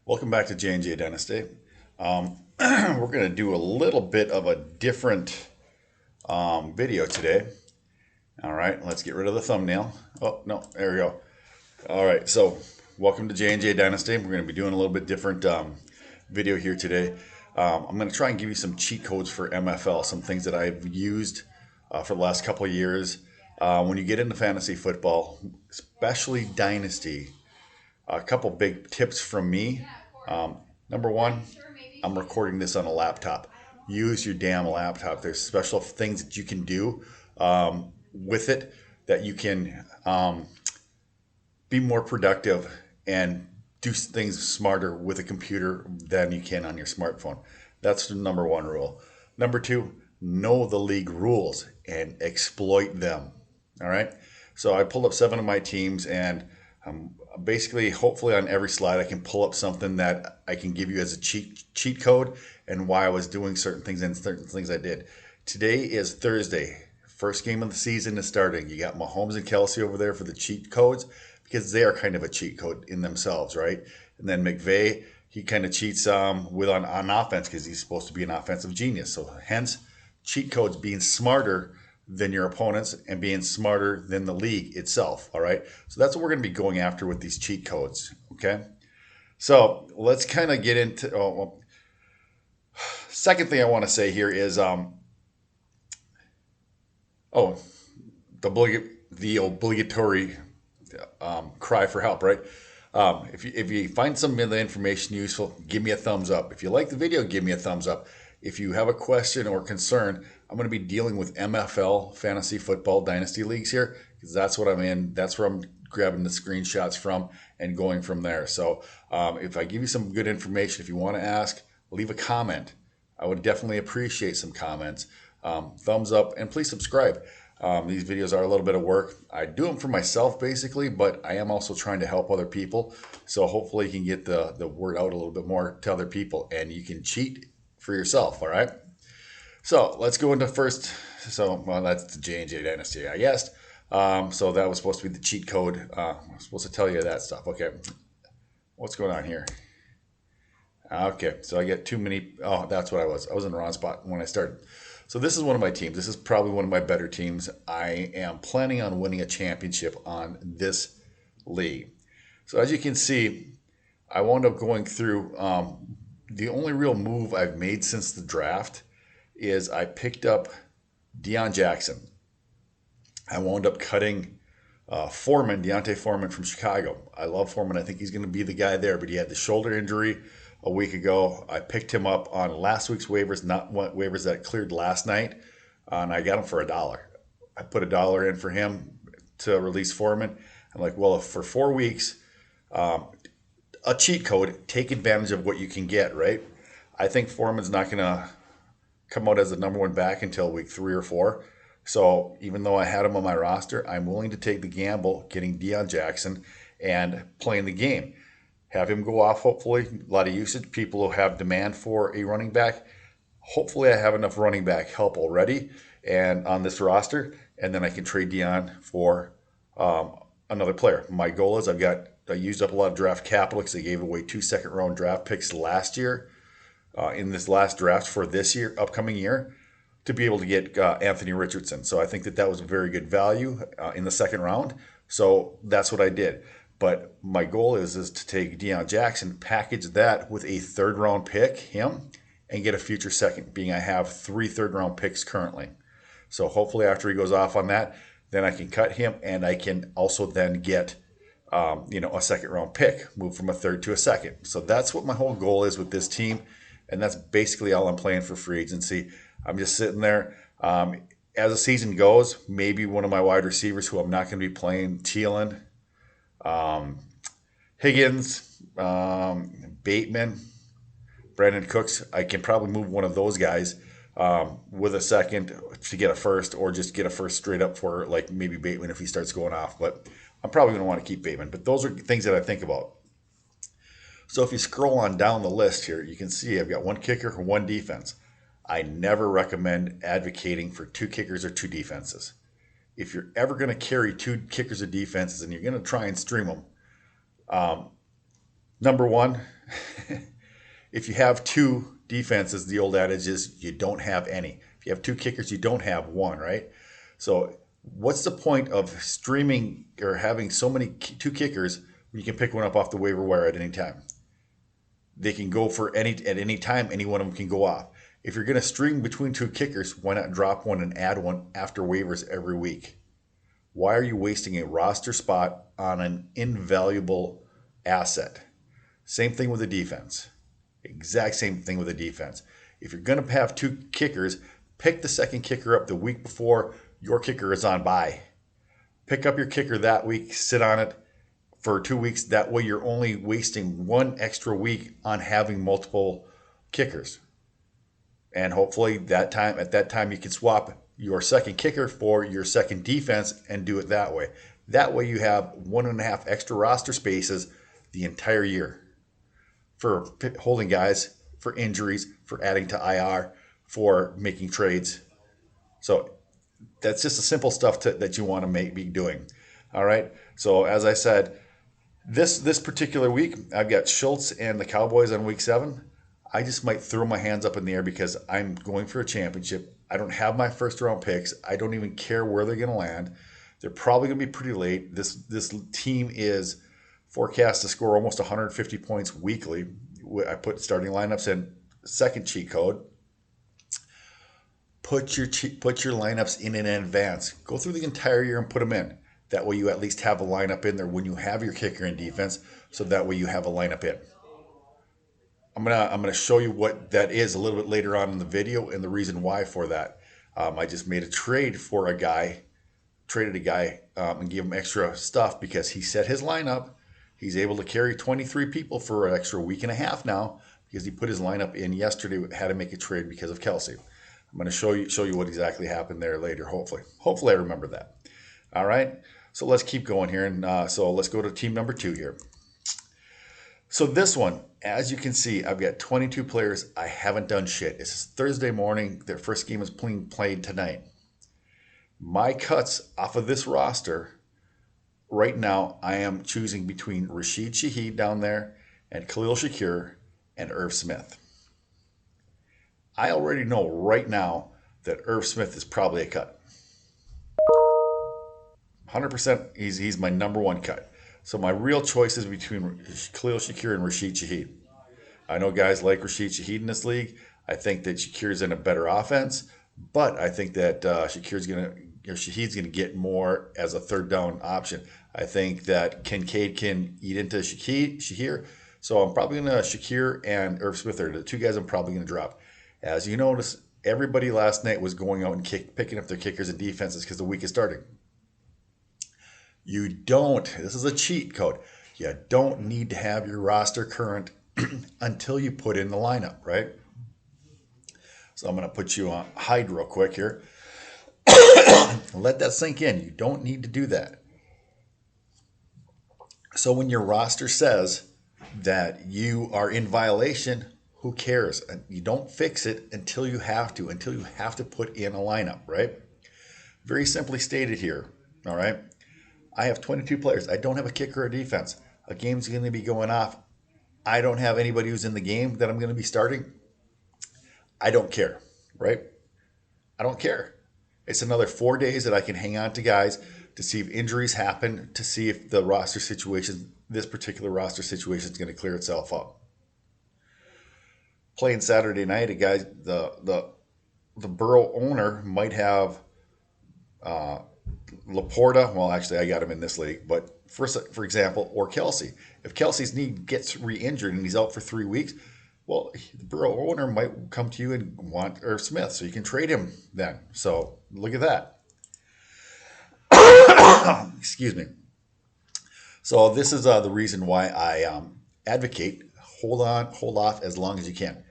Welcome back to J&J Dynasty. We're going to do a little bit of a different video today. All right, let's get rid of the thumbnail. Oh, no, there we go. All right, so welcome to J&J Dynasty. We're going to be doing a little bit different video here today. I'm going to try and give you some cheat codes for MFL, some things that I've used for the last couple of years. When you get into fantasy football, especially Dynasty, a couple big tips from me. Number one, I'm recording this on a laptop. Use your damn laptop. There's special things that you can do with it that you can be more productive and do things smarter with a computer than you can on your smartphone. That's the number one rule. Number two, know the league rules and exploit them. All right. So I pulled up 7 of my teams, and basically, hopefully, on every slide, I can pull up something that I can give you as a cheat code and why I was doing certain things and certain things I did. Today is Thursday. First game of the season is starting. You got Mahomes and Kelsey over there for the cheat codes because they are kind of a cheat code in themselves, right? And then McVay, he kind of cheats with on offense because he's supposed to be an offensive genius. So hence, cheat codes being smarter than your opponents and being smarter than the league itself. All right. So that's what we're going to be going after with these cheat codes. Okay. So let's kind of get into. Second thing I want to say here is the obligatory cry for help, right? If you find some of the information useful, give me a thumbs up. If you like the video, give me a thumbs up. If you have a question or concern, I'm going to be dealing with MFL, Fantasy Football Dynasty Leagues here, because that's what I'm in. That's where I'm grabbing the screenshots from and going from there. So if I give you some good information, if you want to ask, leave a comment. I would definitely appreciate some comments. Thumbs up, and please subscribe. These videos are a little bit of work. I do them for myself basically, but I am also trying to help other people. So hopefully you can get the word out a little bit more to other people, and you can cheat for yourself, all right? So let's go into first. So, well, that's the J&J Dynasty, I guess. So that was supposed to be the cheat code. I'm supposed to tell you that stuff. Okay, what's going on here? Okay, so I get too many. Oh, that's what I was. I was in the wrong spot when I started. So this is one of my teams. This is probably one of my better teams. I am planning on winning a championship on this league. So as you can see, I wound up going through. The only real move I've made since the draft is I picked up Deion Jackson. I wound up cutting Deontay Foreman from Chicago. I love Foreman. I think he's going to be the guy there, but he had the shoulder injury a week ago. I picked him up on last week's waivers, not waivers that cleared last night, and I got him for $1. I put $1 in for him to release Foreman. I'm like, well, if for 4 weeks, a cheat code, take advantage of what you can get, right? I think Foreman's not going to come out as the number one back until week 3 or 4. So even though I had him on my roster, I'm willing to take the gamble getting Deion Jackson and playing the game. Have him go off, hopefully. A lot of usage. People who have demand for a running back. Hopefully I have enough running back help already and on this roster, and then I can trade Deion for another player. My goal is I used up a lot of draft capital because I gave away 2 second-round draft picks last year in this last draft for this year, upcoming year, to be able to get Anthony Richardson. So I think that was a very good value in the second round. So that's what I did. But my goal is to take Deion Jackson, package that with a third-round pick, him, and get a future second, being I have 3 third-round picks currently. So hopefully after he goes off on that, then I can cut him, and I can also then get a second-round pick, move from a third to a second. So that's what my whole goal is with this team, and that's basically all I'm playing for free agency. I'm just sitting there. As the season goes, maybe one of my wide receivers who I'm not going to be playing, Thielen, Higgins, Bateman, Brandon Cooks, I can probably move one of those guys with a second to get a first, or just get a first straight up for like maybe Bateman if he starts going off. But I'm probably going to want to keep Bateman. But those are things that I think about. So if you scroll on down the list here, you can see I've got 1 kicker, 1 defense. I never recommend advocating for 2 kickers or 2 defenses. If you're ever going to carry 2 kickers or defenses and you're going to try and stream them, number one, If you have two defenses, the old adage is you don't have any. If you have two kickers, you don't have one, right? So what's the point of streaming or having so many two kickers when you can pick one up off the waiver wire at any time? They can go for at any time, any one of them can go off. If you're going to string between two kickers, why not drop one and add one after waivers every week? Why are you wasting a roster spot on an invaluable asset? Same thing with the defense. Exact same thing with the defense. If you're going to have two kickers, pick the second kicker up the week before your kicker is on bye. Pick up your kicker that week, sit on it for 2 weeks. That way you're only wasting one extra week on having multiple kickers. And hopefully at that time you can swap your second kicker for your second defense and do it that way. That way you have 1.5 extra roster spaces the entire year for holding guys, for injuries, for adding to IR, for making trades. So that's just the simple stuff that you want to be doing. All right. So as I said, this particular week, I've got Schultz and the Cowboys on week 7. I just might throw my hands up in the air because I'm going for a championship. I don't have my first round picks. I don't even care where they're going to land. They're probably going to be pretty late. This team is forecast to score almost 150 points weekly. I put starting lineups in. Second cheat code. Put your lineups in advance. Go through the entire year and put them in. That way you at least have a lineup in there when you have your kicker and defense. So that way you have a lineup in. I'm gonna show you what that is a little bit later on in the video and the reason why for that. I just made a trade for a guy, traded a guy and gave him extra stuff because he set his lineup. He's able to carry 23 people for an extra week and a half now because he put his lineup in yesterday. Had to make a trade because of Kelsey. I'm going to show you what exactly happened there later. Hopefully I remember that. All right. So let's keep going here, and so let's go to team number 2 here. So this one, as you can see, I've got 22 players. I haven't done shit. It's Thursday morning. Their first game is played tonight. My cuts off of this roster right now, I am choosing between Rashid Shaheed down there and Khalil Shakir and Irv Smith. I already know right now that Irv Smith is probably a cut. 100%, he's my number one cut. So my real choice is between Khalil Shakir and Rashid Shaheed. I know guys like Rashid Shaheed in this league. I think that Shakir's in a better offense, but I think that Shaheed's gonna get more as a third down option. I think that Kincaid can eat into Shakir. So I'm probably gonna Shakir and Irv Smith are the two guys I'm probably gonna drop. As you notice, everybody last night was going out and picking up their kickers and defenses because the week is starting. You don't, this is a cheat code. You don't need to have your roster current until you put in the lineup, right? So I'm going to put you on hide real quick here. Let that sink in. You don't need to do that. So when your roster says that you are in violation, who cares? You don't fix it until you have to put in a lineup, right? Very simply stated here, all right? I have 22 players. I don't have a kicker or defense. A game's going to be going off. I don't have anybody who's in the game that I'm going to be starting. I don't care, right? I don't care. It's another 4 days that I can hang on to guys to see if injuries happen, to see if the roster situation, this particular roster situation is going to clear itself up. Playing Saturday night, a guy, the Burrow owner might have Laporta. Well, actually, I got him in this league, but for example, or Kelsey. If Kelsey's knee gets re-injured and he's out for 3 weeks, well, the Burrow owner might come to you and want Irv Smith, so you can trade him then. So look at that. Excuse me. So this is the reason why I advocate hold off as long as you can.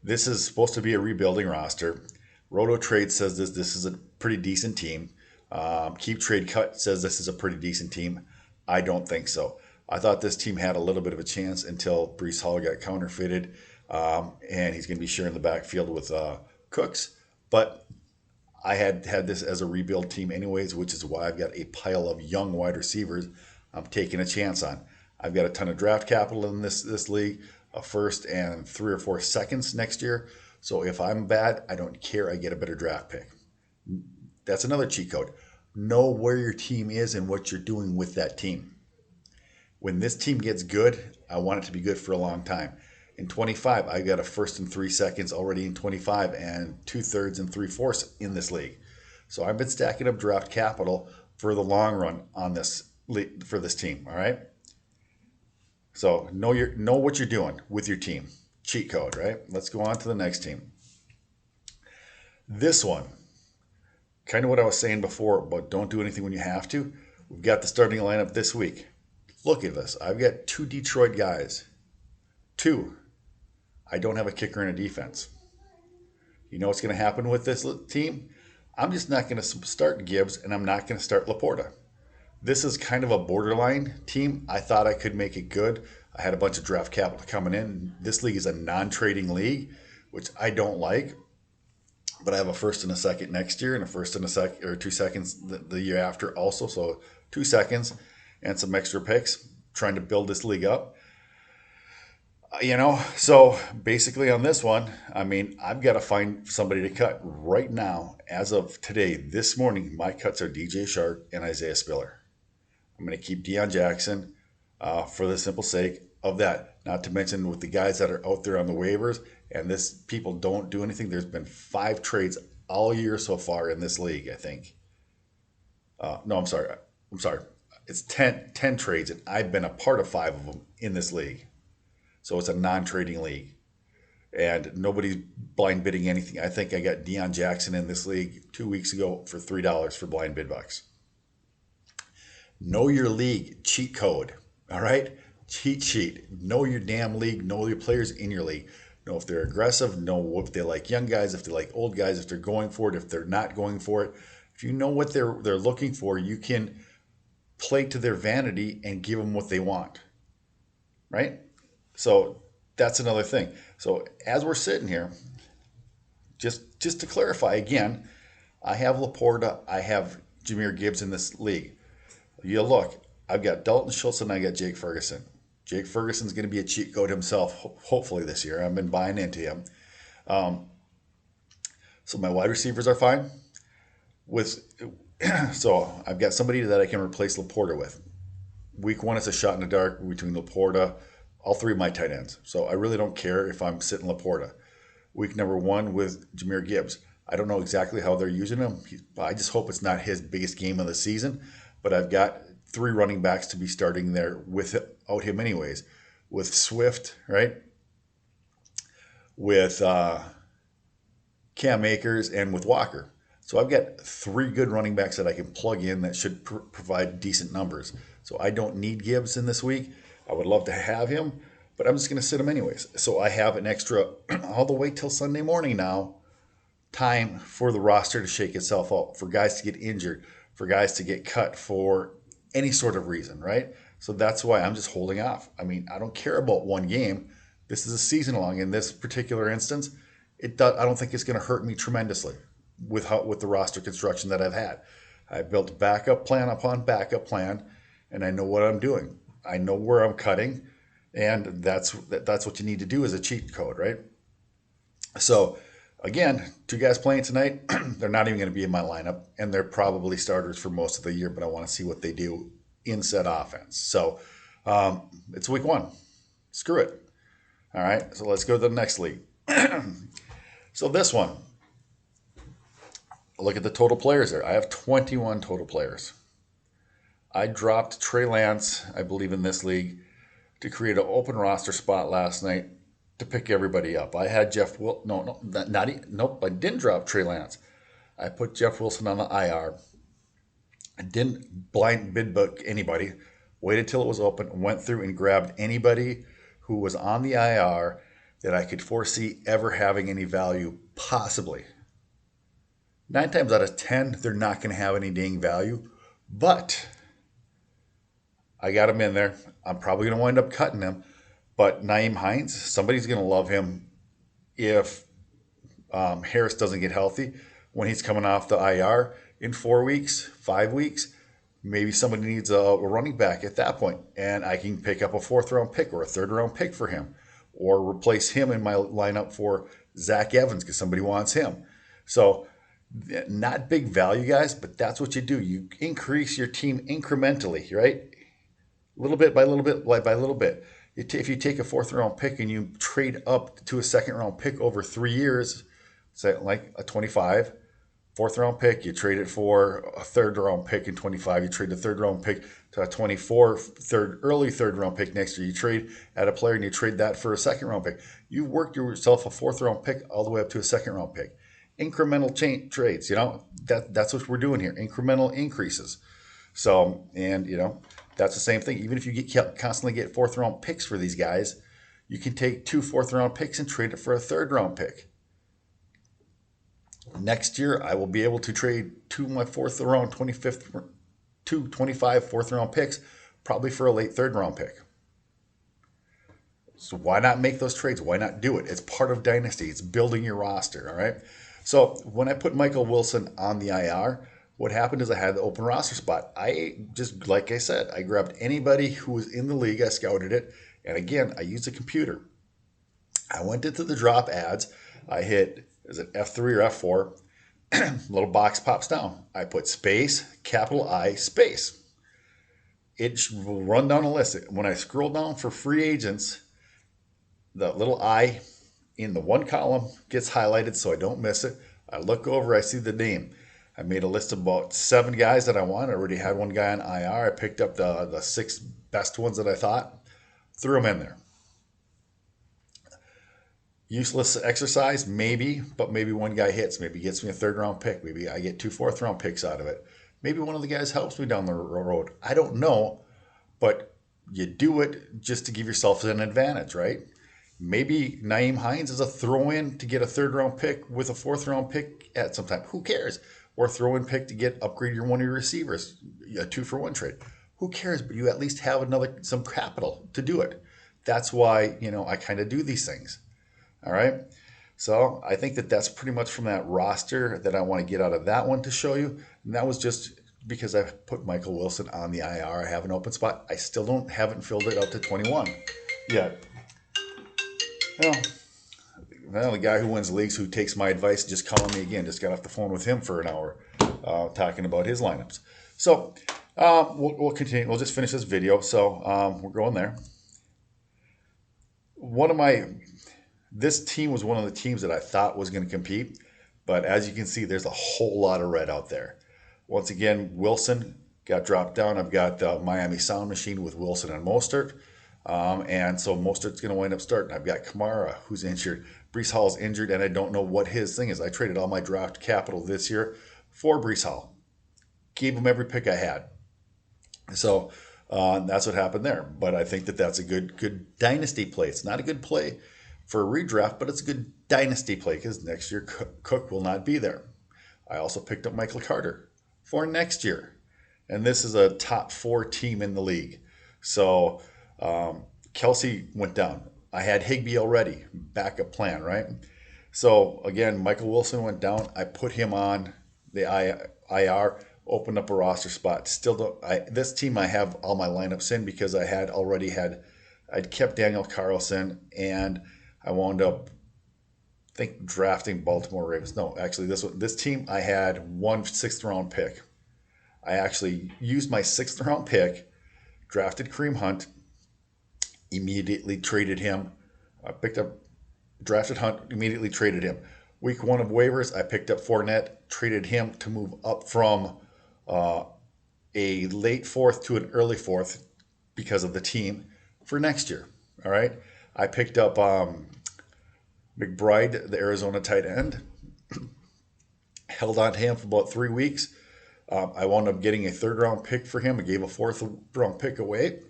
This is supposed to be a rebuilding roster. Roto Trade says this is a pretty decent team. Keep Trade Cut says this is a pretty decent team. I don't think so. I thought this team had a little bit of a chance until Breece Hall got counterfeited, and he's going to be sharing the backfield with Cooks. But I had this as a rebuild team anyways, which is why I've got a pile of young wide receivers I'm taking a chance on. I've got a ton of draft capital in this league. a first and 3 or 4 seconds next year. So if I'm bad, I don't care. I get a better draft pick. That's another cheat code. Know where your team is and what you're doing with that team. When this team gets good, I want it to be good for a long time. In 25, I got a first and 3 seconds already in 25 and 2/3 and 3/4 in this league. So I've been stacking up draft capital for the long run on this for this team. All right. So know what you're doing with your team. Cheat code, right? Let's go on to the next team. This one, kind of what I was saying before, but don't do anything when you have to. We've got the starting lineup this week. Look at this. I've got 2 Detroit guys. 2. I don't have a kicker and a defense. You know what's going to happen with this team? I'm just not going to start Gibbs, and I'm not going to start Laporta. This is kind of a borderline team. I thought I could make it good. I had a bunch of draft capital coming in. This league is a non-trading league, which I don't like. But I have a first and a second next year, and a first and a second or 2 seconds the year after also. So 2 seconds and some extra picks, trying to build this league up. So basically on this one, I mean, I've got to find somebody to cut right now. As of today, this morning, my cuts are DJ Shark and Isaiah Spiller. I'm going to keep Deion Jackson for the simple sake of that. Not to mention with the guys that are out there on the waivers, and this people don't do anything. There's been 5 trades all year so far in this league, I think. No, I'm sorry. It's 10 trades, and I've been a part of 5 of them in this league. So it's a non-trading league. And nobody's blind bidding anything. I think I got Deion Jackson in this league 2 weeks ago for $3 for blind bid bucks. Know your league cheat code. All right? Cheat sheet. Know your damn league. Know your players in your league. Know if they're aggressive. Know if they like young guys, if they like old guys, if they're going for it, if they're not going for it. If you know what they're looking for, you can play to their vanity and give them what they want. Right? So that's another thing. So as we're sitting here, just to clarify again, I have Laporta, I have Jahmyr Gibbs in this league. You look, I've got Dalton Schultz and I got Jake Ferguson. Jake Ferguson's going to be a cheat code himself, hopefully this year. I've been buying into him. So my wide receivers are fine. So I've got somebody that I can replace Laporta with. Week 1 is a shot in the dark between Laporta, all 3 of my tight ends. So I really don't care if I'm sitting Laporta. Week number 1 with Jahmyr Gibbs. I don't know exactly how they're using him. I just hope it's not his biggest game of the season. But I've got 3 running backs to be starting there without him anyways. With Swift, right? With Cam Akers and with Walker. So I've got 3 good running backs that I can plug in that should provide decent numbers. So I don't need Gibbs in this week. I would love to have him, but I'm just going to sit him anyways. So I have an extra, all the way till Sunday morning now, time for the roster to shake itself out, for guys to get injured, for guys to get cut for any sort of reason, right? So that's why I'm just holding off. I mean, I don't care about one game. This is a season long. In this particular instance, I don't think it's going to hurt me tremendously with the roster construction that I've had. I built backup plan upon backup plan, and I know what I'm doing. I know where I'm cutting, and that's what you need to do as a cheat code, right? So, again, 2 guys playing tonight, they're not even going to be in my lineup, and they're probably starters for most of the year, but I want to see what they do in said offense. So, it's week 1. Screw it. All right, so let's go to the next league. So this one, look at the total players there. I have 21 total players. I dropped Trey Lance, I believe, in this league to create an open roster spot last night to pick everybody up. I had Jeff Wilson. Nope, I didn't drop Trey Lance. I put Jeff Wilson on the IR. I didn't blind bid book anybody. Waited till it was open, went through and grabbed anybody who was on the IR that I could foresee ever having any value, possibly. 9 times out of 10, they're not going to have any dang value, but I got him in there. I'm probably going to wind up cutting him. But Nyheim Hines, somebody's going to love him if Harris doesn't get healthy when he's coming off the IR in 4 weeks, 5 weeks. Maybe somebody needs a running back at that point, and I can pick up a 4th round pick or a 3rd round pick for him. or replace him in my lineup for Zach Evans because somebody wants him. So not big value, guys, but that's what you do. You increase your team incrementally, right? Little bit by little bit by little bit. If you take a 4th-round pick and you trade up to a 2nd-round pick over 3 years, say like a 25, 4th-round pick, you trade it for a 3rd-round pick in 25. You trade the 3rd-round pick to a 24, early 3rd-round pick next year. You trade at a player and you trade that for a 2nd-round pick. You've worked yourself a 4th-round pick all the way up to a 2nd-round pick. Incremental trades, that's what we're doing here. Incremental increases. So, and that's the same thing. Even if you constantly get 4th-round picks for these guys, you can take 2 4th-round picks and trade it for a 3rd-round pick. Next year, I will be able to trade 2 of my 4th-round, 25 4th-round picks, probably for a late 3rd-round pick. So why not make those trades? Why not do it? It's part of Dynasty. It's building your roster, all right? So when I put Michael Wilson on the IR, what happened is I had the open roster spot. Like I said, I grabbed anybody who was in the league. I scouted it. And again, I used a computer. I went into the drop ads. I hit, is it F3 or F4? Little box pops down. I put space, capital I, space. It will run down a list. When I scroll down for free agents, the little I in the one column gets highlighted so I don't miss it. I look over, I see the name. I made a list of about 7 guys that I want. I already had one guy on IR. I picked up the 6 best ones that I thought, threw them in there. Useless exercise, maybe, but maybe one guy hits. Maybe gets me a 3rd-round pick. Maybe I get 2 4th-round picks out of it. Maybe one of the guys helps me down the road. I don't know, but you do it just to give yourself an advantage, right? Maybe Nyheim Hines is a throw-in to get a 3rd-round pick with a 4th-round pick at some time. Who cares? Or throw-in pick to upgrade one of your receivers, a 2-for-1 trade. Who cares? But you at least have some capital to do it. That's why I kind of do these things. All right. So I think that's pretty much from that roster that I want to get out of that one to show you. And that was just because I put Michael Wilson on the IR. I have an open spot. I still haven't filled it up to 21 yet. Well, the guy who wins leagues who takes my advice just calling me again. Just got off the phone with him for an hour talking about his lineups. So we'll continue. We'll just finish this video. So we're going there. This team was one of the teams that I thought was going to compete. But as you can see, there's a whole lot of red out there. Once again, Wilson got dropped down. I've got the Miami Sound Machine with Wilson and Mostert. And so Mostert's going to wind up starting. I've got Kamara, who's injured. Breece Hall's injured, and I don't know what his thing is. I traded all my draft capital this year for Breece Hall. Gave him every pick I had. So that's what happened there. But I think that's a good dynasty play. It's not a good play for a redraft, but it's a good dynasty play because next year Cook will not be there. I also picked up Michael Carter for next year. And this is a top 4 team in the league. So Kelsey went down. I had Higbee already, backup plan, right? So again, Michael Wilson went down. I put him on the IR, opened up a roster spot. This team I have all my lineups in because I'd kept Daniel Carlson, and I wound up drafting Baltimore Ravens. No, actually this team I had 1 6th-round pick. I actually used my 6th-round pick, drafted Kareem Hunt, immediately traded him. I drafted Hunt, immediately traded him. Week 1 of waivers, I picked up Fournette, traded him to move up from a late 4th to an early 4th because of the team for next year. All right. I picked up McBride, the Arizona tight end, held on to him for about 3 weeks. I wound up getting a 3rd-round pick for him. I gave a 4th-round pick away.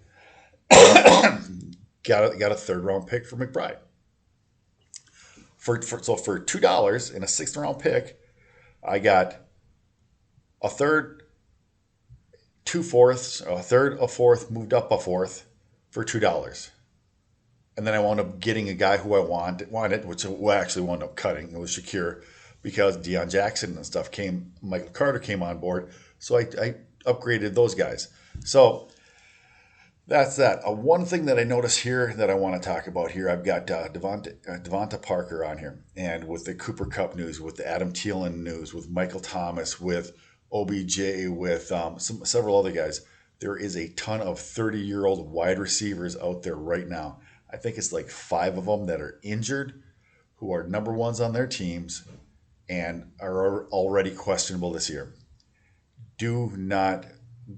got a 3rd-round pick for McBride. So for $2 and a 6th-round pick, I got a 3rd, 2 4ths, a 3rd, a 4th, moved up a 4th for $2. And then I wound up getting a guy who I wanted, which I actually wound up cutting. It was Shakir because Deion Jackson and stuff Michael Carter came on board. So I upgraded those guys. So That's that. One thing that I noticed here that I want to talk about here, I've got Devonta Parker on here, and with the Cooper Cup news, with the Adam Thielen news, with Michael Thomas, with OBJ, with several other guys. There is a ton of 30-year-old wide receivers out there right now. I think it's like five of them that are injured, who are number ones on their teams, and are already questionable this year. Do not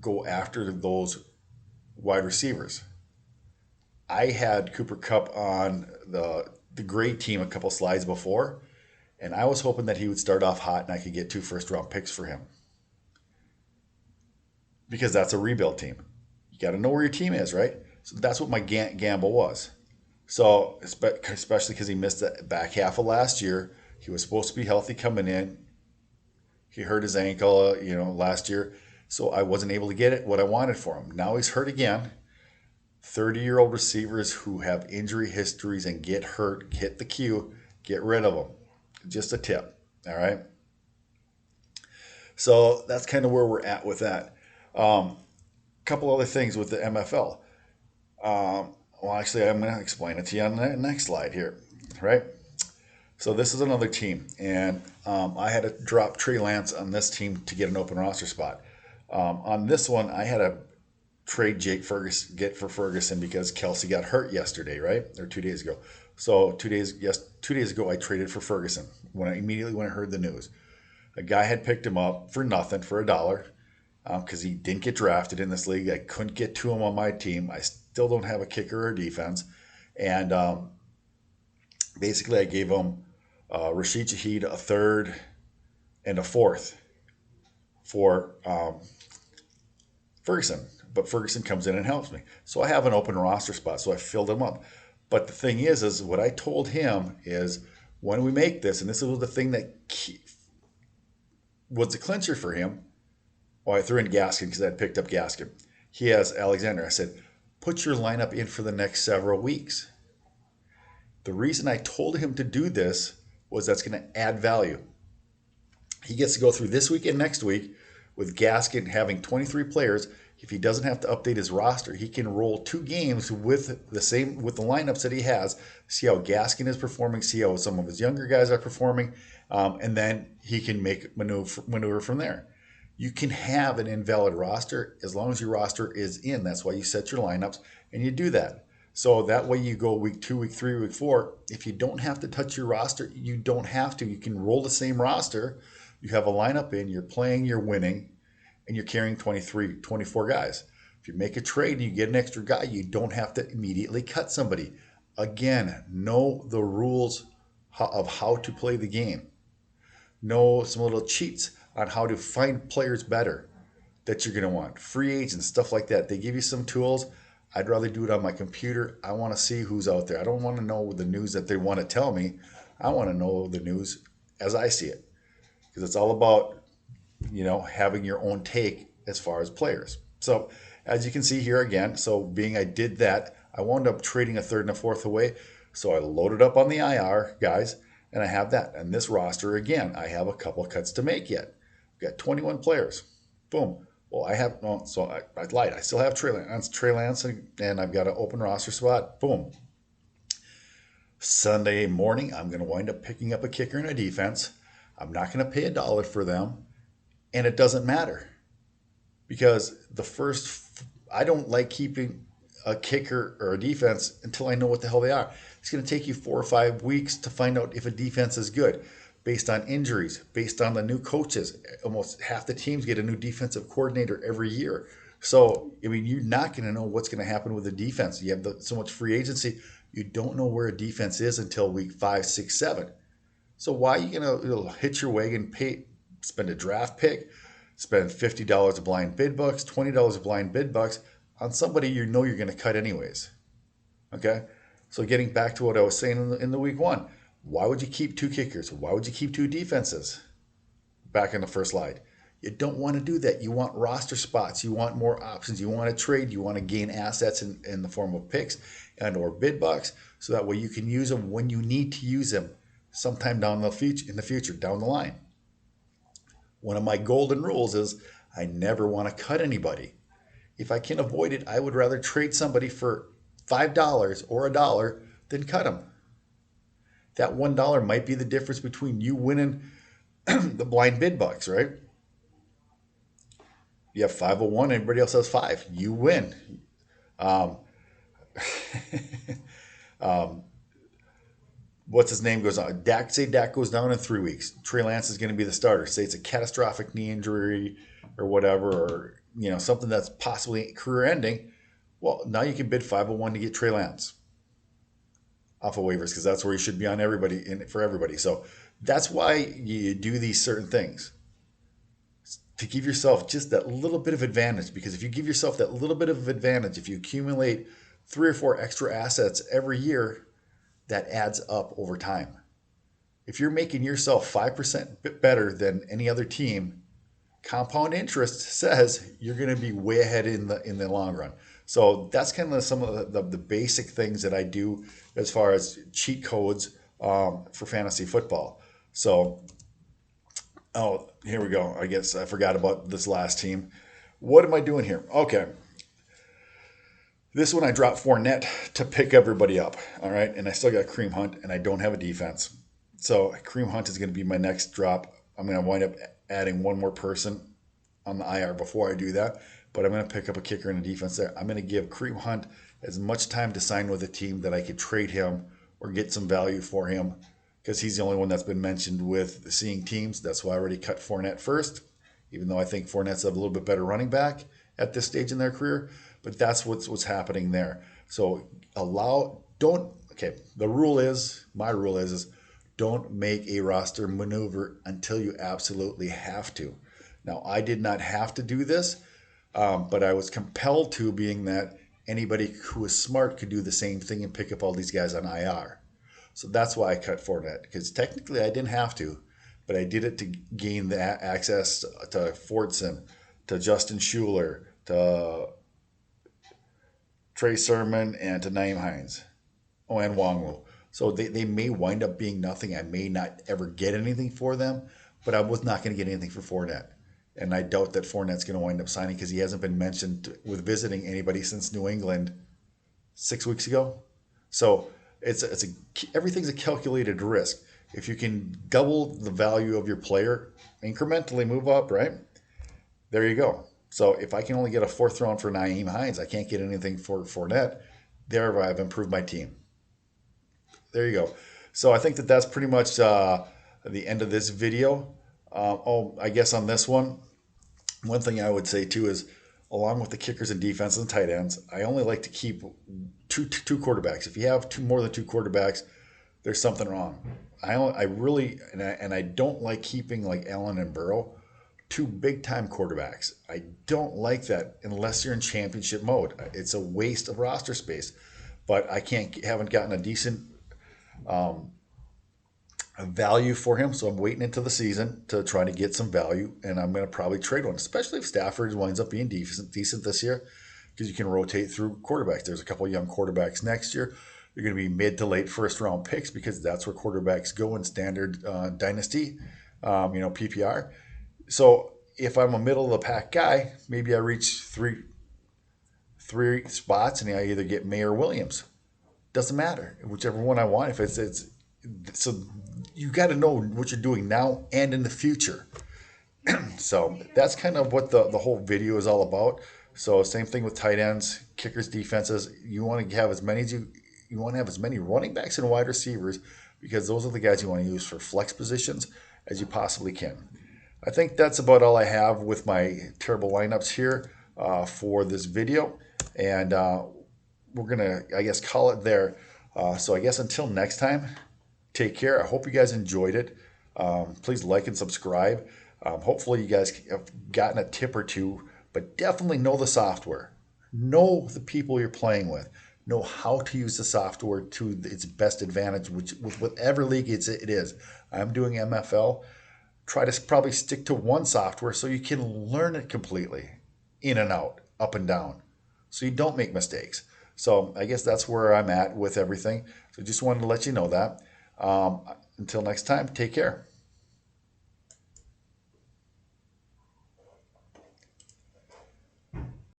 go after those wide receivers. I had Cooper Cup on the great team a couple slides before, and I was hoping that he would start off hot and I could get 2 first-round picks for him because that's a rebuild team. You got to know where your team is, right? So that's what my gamble was. So especially because he missed the back half of last year, he was supposed to be healthy coming in. He hurt his ankle, last year, so I wasn't able to get it what I wanted for him. Now he's hurt again. 30-year-old receivers who have injury histories and get hurt, hit the queue, get rid of them. Just a tip, all right? So that's kind of where we're at with that. Couple other things with the MFL. Well, actually, I'm going to explain it to you on the next slide here, right? So this is another team, and I had to drop Trey Lance on this team to get an open roster spot. On this one, I had to trade Jake Ferguson, get for Ferguson because Kelsey got hurt yesterday, right? Or 2 days ago. So 2 days ago, I traded for Ferguson when I heard the news. A guy had picked him up for nothing, for $1, because he didn't get drafted in this league. I couldn't get to him on my team. I still don't have a kicker or defense. And basically, I gave him Rashid Shaheed a third and a fourth for Ferguson. But Ferguson comes in and helps me. So I have an open roster spot, so I filled him up. But the thing is what I told him is when we make this, and this was the thing that was the clincher for him. Well, I threw in Gaskin because I had picked up Gaskin. He has Alexander. I said, put your lineup in for the next several weeks. The reason I told him to do this was that's going to add value. He gets to go through this week and next week with Gaskin having 23 players. If he doesn't have to update his roster, he can roll 2 games with the lineups that he has, see how Gaskin is performing, see how some of his younger guys are performing, and then he can make maneuver from there. You can have an invalid roster as long as your roster is in. That's why you set your lineups and you do that. So that way you go week 2, week 3, week 4. If you don't have to touch your roster, you don't have to. You can roll the same roster. You have a lineup in, you're playing, you're winning, and you're carrying 23, 24 guys. If you make a trade and you get an extra guy, you don't have to immediately cut somebody. Again, know the rules of how to play the game. Know some little cheats on how to find players better that you're going to want. Free agents, stuff like that. They give you some tools. I'd rather do it on my computer. I want to see who's out there. I don't want to know the news that they want to tell me. I want to know the news as I see it. Because it's all about, having your own take as far as players. So as you can see here again, so being I did that, I wound up trading a third and a fourth away. So I loaded up on the IR guys, and I have that. And this roster, again, I have a couple cuts to make yet. I've got 21 players. Boom. Well, I lied. I still have Trey Lance, and I've got an open roster spot. Boom. Sunday morning, I'm going to wind up picking up a kicker and a defense. I'm not going to pay $1 for them, and it doesn't matter because I don't like keeping a kicker or a defense until I know what the hell they are. It's going to take you 4 or 5 weeks to find out if a defense is good based on injuries, based on the new coaches. Almost half the teams get a new defensive coordinator every year. So, you're not going to know what's going to happen with the defense. You have so much free agency. You don't know where a defense is until week 5, 6, 7. So why are you going to hit your wagon, spend a draft pick, spend $50 of blind bid bucks, $20 of blind bid bucks on somebody you're going to cut anyways? Okay? So getting back to what I was saying in the week 1, why would you keep 2 kickers? Why would you keep 2 defenses? Back in the first slide. You don't want to do that. You want roster spots. You want more options. You want to trade. You want to gain assets in the form of picks and or bid bucks so that way you can use them when you need to use them sometime in the future, down the line. One of my golden rules is I never want to cut anybody. If I can avoid it, I would rather trade somebody for $5 or $1 than cut them. That $1 might be the difference between you winning the blind bid bucks, right? You have 501, everybody else has 5. You win. Um, um, what's his name goes on? Dak goes down in 3 weeks. Trey Lance is going to be the starter. Say it's a catastrophic knee injury or whatever, or something that's possibly career ending. Well, now you can bid 501 to get Trey Lance off of waivers because that's where he should be on everybody for everybody. So that's why you do these certain things to give yourself just that little bit of advantage. Because if you give yourself that little bit of advantage, if you accumulate 3 or 4 extra assets every year, that adds up over time. If you're making yourself 5% better than any other team, compound interest says you're going to be way ahead in the long run. So that's kind of some of the basic things that I do as far as cheat codes for fantasy football. So, oh, here we go. I guess I forgot about this last team. What am I doing here? Okay. This one I dropped Fournette to pick everybody up. All right. And I still got Kareem Hunt and I don't have a defense. So Kareem Hunt is going to be my next drop. I'm going to wind up adding one more person on the IR before I do that. But I'm going to pick up a kicker and a defense there. I'm going to give Kareem Hunt as much time to sign with a team that I could trade him or get some value for him because he's the only one that's been mentioned with seeing teams. That's why I already cut Fournette first, even though I think Fournette's a little bit better running back at this stage in their career. But that's what's happening there. So my rule is don't make a roster maneuver until you absolutely have to. Now, I did not have to do this, but I was compelled to, being that anybody who is smart could do the same thing and pick up all these guys on IR. So that's why I cut Fournette, because technically I didn't have to, but I did it to gain the access to Fortson, to Justin Schuler, to Trey Sermon, and to Nyheim Hines. Oh, and Wongwu. So they may wind up being nothing. I may not ever get anything for them, but I was not going to get anything for Fournette. And I doubt that Fournette's going to wind up signing because he hasn't been mentioned with visiting anybody since New England 6 weeks ago. So everything's a calculated risk. If you can double the value of your player, incrementally move up, right? There you go. So if I can only get a 4th round for Nyheim Hines, I can't get anything for Fournette. There, I've improved my team. There you go. So I think that's pretty much the end of this video. I guess on this one thing I would say too is, along with the kickers and defense and tight ends, I only like to keep two quarterbacks. If you have more than 2 quarterbacks, there's something wrong. I don't like keeping like Allen and Burrow, 2 big time quarterbacks. I don't like that unless you're in championship mode. It's a waste of roster space. But I haven't gotten a decent value for him, so I'm waiting until the season to try to get some value, and I'm going to probably trade one, especially if Stafford winds up being decent this year, because you can rotate through quarterbacks. There's a couple of young quarterbacks next year. They're going to be mid to late 1st round picks because that's where quarterbacks go in standard dynasty, PPR. So if I'm a middle of the pack guy, maybe I reach three spots and I either get May or Williams. Doesn't matter, whichever one I want. If it's so you got to know what you're doing now and in the future. So that's kind of what the whole video is all about. So same thing with tight ends, kickers, defenses. You want to have as many running backs and wide receivers, because those are the guys you want to use for flex positions as you possibly can. I think that's about all I have with my terrible lineups here for this video, and we're gonna, I guess, call it there. So I guess until next time, take care. I hope you guys enjoyed it. Please like and subscribe. Hopefully you guys have gotten a tip or two, but definitely know the software. Know the people you're playing with. Know how to use the software to its best advantage, which with whatever league it is. I'm doing MFL. Try to probably stick to one software so you can learn it completely, in and out, up and down, so you don't make mistakes. So I guess that's where I'm at with everything. So just wanted to let you know that. Until next time, take care.